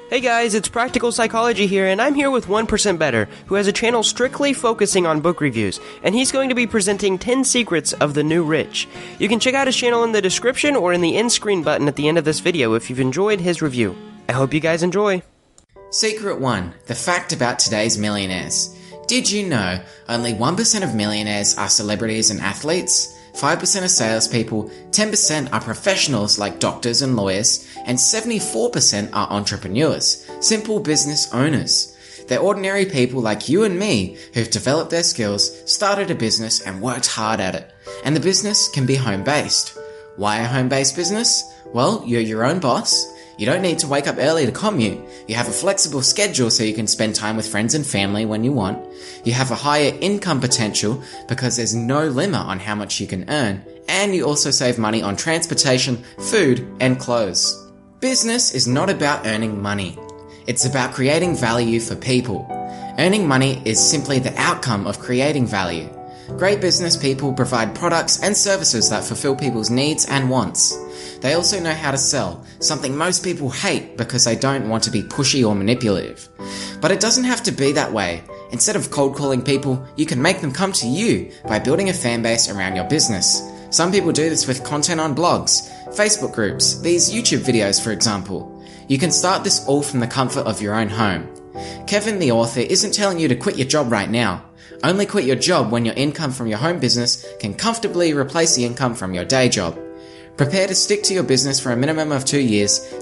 Hey guys, it's Practical Psychology here, and I'm here with 1% Better, who has a channel strictly focusing on book reviews, and he's going to be presenting 10 secrets of the new rich. You can check out his channel in the description or in the end screen button at the end of this video if you've enjoyed his review. I hope you guys enjoy. Secret 1. The fact about today's millionaires. Did you know only 1% of millionaires are celebrities and athletes? 5% are salespeople, 10% are professionals like doctors and lawyers, and 74% are entrepreneurs, simple business owners. They're ordinary people like you and me who've developed their skills, started a business, and worked hard at it. And the business can be home-based. Why a home-based business? Well, you're your own boss. You don't need to wake up early to commute. You have a flexible schedule so you can spend time with friends and family when you want. You have a higher income potential because there's no limit on how much you can earn. And you also save money on transportation, food, and clothes. Business is not about earning money. It's about creating value for people. Earning money is simply the outcome of creating value. Great business people provide products and services that fulfill people's needs and wants. They also know how to sell, something most people hate because they don't want to be pushy or manipulative. But it doesn't have to be that way. Instead of cold calling people, you can make them come to you by building a fan base around your business. Some people do this with content on blogs, Facebook groups, these YouTube videos for example. You can start this all from the comfort of your own home. Kevin the author isn't telling you to quit your job right now. Only quit your job when your income from your home business can comfortably replace the income from your day job. Prepare to stick to your business for a minimum of 2 years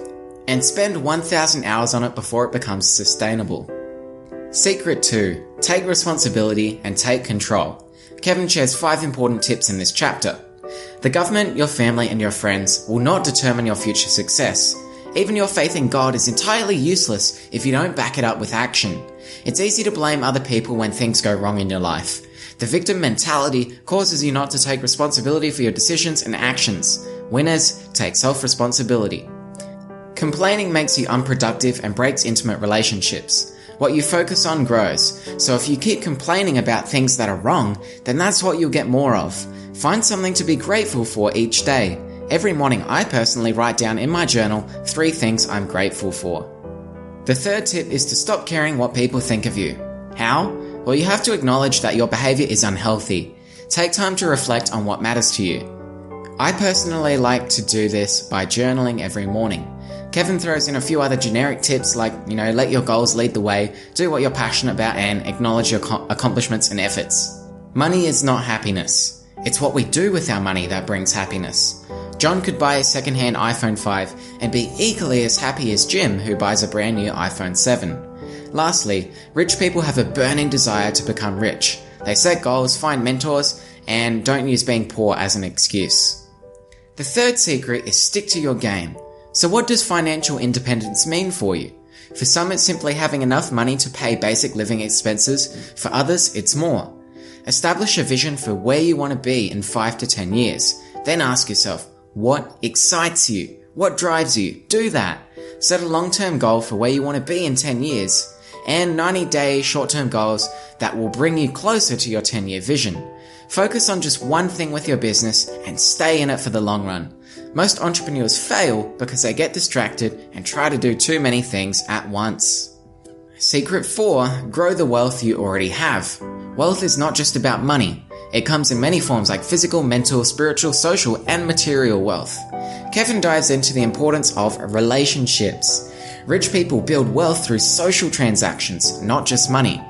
and spend 1,000 hours on it before it becomes sustainable. Secret 2. Take responsibility and take control. Kevin shares 5 important tips in this chapter. The government, your family, and your friends will not determine your future success. Even your faith in God is entirely useless if you don't back it up with action. It's easy to blame other people when things go wrong in your life. The victim mentality causes you not to take responsibility for your decisions and actions. Winners take self-responsibility. Complaining makes you unproductive and breaks intimate relationships. What you focus on grows, so if you keep complaining about things that are wrong, then that's what you'll get more of. Find something to be grateful for each day. Every morning I personally write down in my journal 3 things I'm grateful for. The third tip is to stop caring what people think of you. How? Well, you have to acknowledge that your behavior is unhealthy. Take time to reflect on what matters to you. I personally like to do this by journaling every morning. Kevin throws in a few other generic tips like, let your goals lead the way, do what you're passionate about, and acknowledge your accomplishments and efforts. Money is not happiness. It's what we do with our money that brings happiness. John could buy a second-hand iPhone 5 and be equally as happy as Jim, who buys a brand new iPhone 7. Lastly, rich people have a burning desire to become rich. They set goals, find mentors, and don't use being poor as an excuse. The third secret is stick to your game. So what does financial independence mean for you? For some, it's simply having enough money to pay basic living expenses. For others, it's more. Establish a vision for where you want to be in 5 to 10 years. Then ask yourself, what excites you? What drives you? Do that. Set a long-term goal for where you want to be in 10 years and 90-day short-term goals that will bring you closer to your 10-year vision. Focus on just one thing with your business and stay in it for the long run. Most entrepreneurs fail because they get distracted and try to do too many things at once. Secret 4. Grow the wealth you already have. Wealth is not just about money. It comes in many forms like physical, mental, spiritual, social, and material wealth. Kevin dives into the importance of relationships. Rich people build wealth through social transactions, not just money.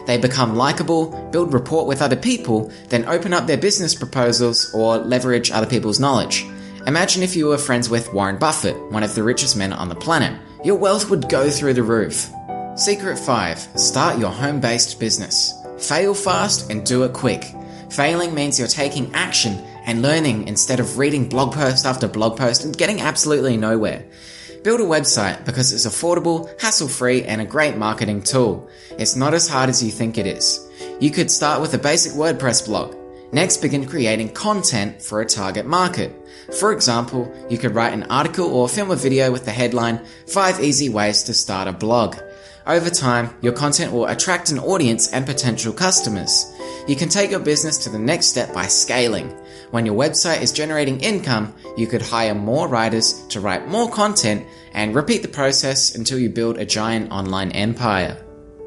They become likable, build rapport with other people, then open up their business proposals or leverage other people's knowledge. Imagine if you were friends with Warren Buffett, one of the richest men on the planet. Your wealth would go through the roof. Secret 5. Start your home-based business. Fail fast and do it quick. Failing means you're taking action and learning instead of reading blog post after blog post and getting absolutely nowhere. Build a website because it's affordable, hassle-free, and a great marketing tool. It's not as hard as you think it is. You could start with a basic WordPress blog. Next, begin creating content for a target market. For example, you could write an article or film a video with the headline, 5 Easy Ways to Start a Blog. Over time, your content will attract an audience and potential customers. You can take your business to the next step by scaling. When your website is generating income, you could hire more writers to write more content and repeat the process until you build a giant online empire.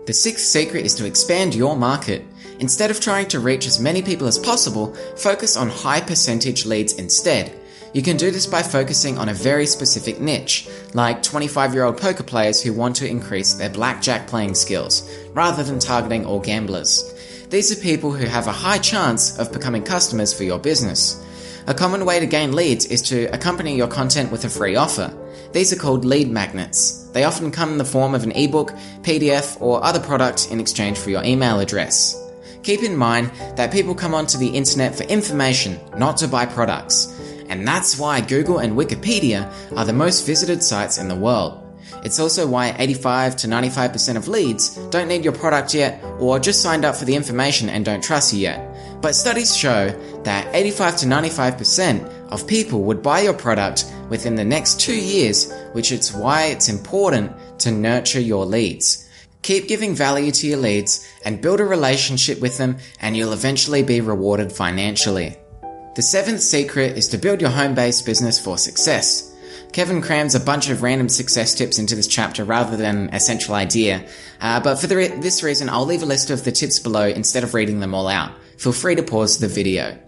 The sixth secret is to expand your market. Instead of trying to reach as many people as possible, focus on high percentage leads instead. You can do this by focusing on a very specific niche, like 25-year-old poker players who want to increase their blackjack playing skills, rather than targeting all gamblers. These are people who have a high chance of becoming customers for your business. A common way to gain leads is to accompany your content with a free offer. These are called lead magnets. They often come in the form of an ebook, PDF, or other product in exchange for your email address. Keep in mind that people come onto the internet for information, not to buy products. And that's why Google and Wikipedia are the most visited sites in the world. It's also why 85 to 95% of leads don't need your product yet or just signed up for the information and don't trust you yet. But studies show that 85 to 95% of people would buy your product within the next 2 years, which is why it's important to nurture your leads. Keep giving value to your leads and build a relationship with them, and you'll eventually be rewarded financially. The seventh secret is to build your home-based business for success. Kevin crams a bunch of random success tips into this chapter rather than a central idea, but for this reason I'll leave a list of the tips below instead of reading them all out. Feel free to pause the video.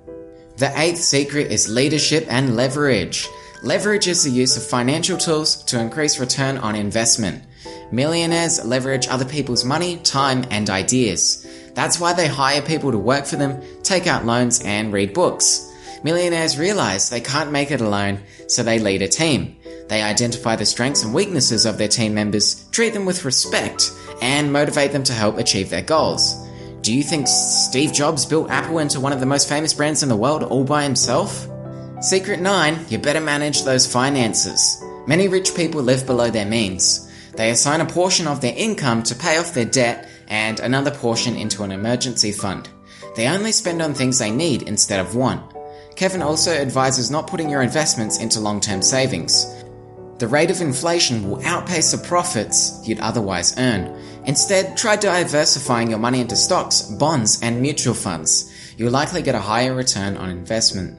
The eighth secret is leadership and leverage. Leverage is the use of financial tools to increase return on investment. Millionaires leverage other people's money, time, and ideas. That's why they hire people to work for them, take out loans, and read books. Millionaires realize they can't make it alone, so they lead a team. They identify the strengths and weaknesses of their team members, treat them with respect, and motivate them to help achieve their goals. Do you think Steve Jobs built Apple into one of the most famous brands in the world all by himself? Secret 9, you better manage those finances. Many rich people live below their means. They assign a portion of their income to pay off their debt and another portion into an emergency fund. They only spend on things they need instead of want. Kevin also advises not putting your investments into long-term savings. The rate of inflation will outpace the profits you'd otherwise earn. Instead, try diversifying your money into stocks, bonds, and mutual funds. You'll likely get a higher return on investment.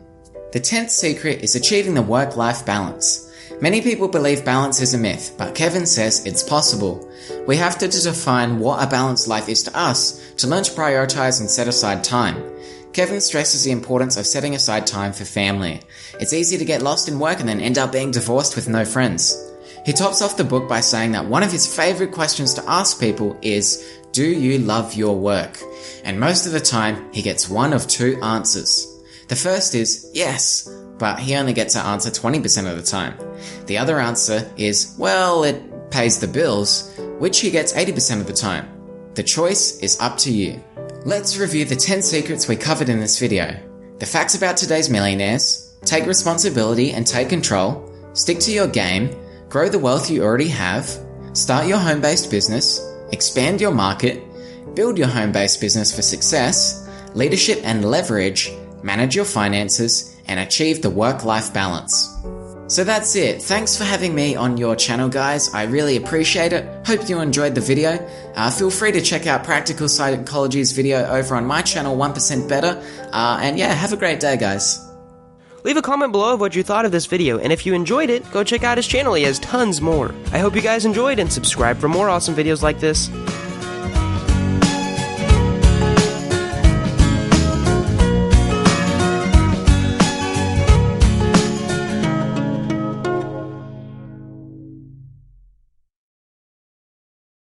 The 10th secret is achieving the work-life balance. Many people believe balance is a myth, but Kevin says it's possible. We have to define what a balanced life is to us to learn to prioritize and set aside time. Kevin stresses the importance of setting aside time for family. It's easy to get lost in work and then end up being divorced with no friends. He tops off the book by saying that one of his favorite questions to ask people is, do you love your work? And most of the time, he gets one of two answers. The first is, yes, but he only gets that answer 20% of the time. The other answer is, well, it pays the bills, which he gets 80% of the time. The choice is up to you. Let's review the 10 secrets we covered in this video. The facts about today's millionaires, take responsibility and take control, stick to your game, grow the wealth you already have, start your home-based business, expand your market, build your home-based business for success, leadership and leverage, manage your finances, and achieve the work-life balance. So that's it. Thanks for having me on your channel, guys. I really appreciate it. Hope you enjoyed the video. Feel free to check out Practical Psychology's video over on my channel, 1% Better. And yeah, have a great day, guys. Leave a comment below of what you thought of this video, and if you enjoyed it, go check out his channel. He has tons more. I hope you guys enjoyed, and subscribe for more awesome videos like this.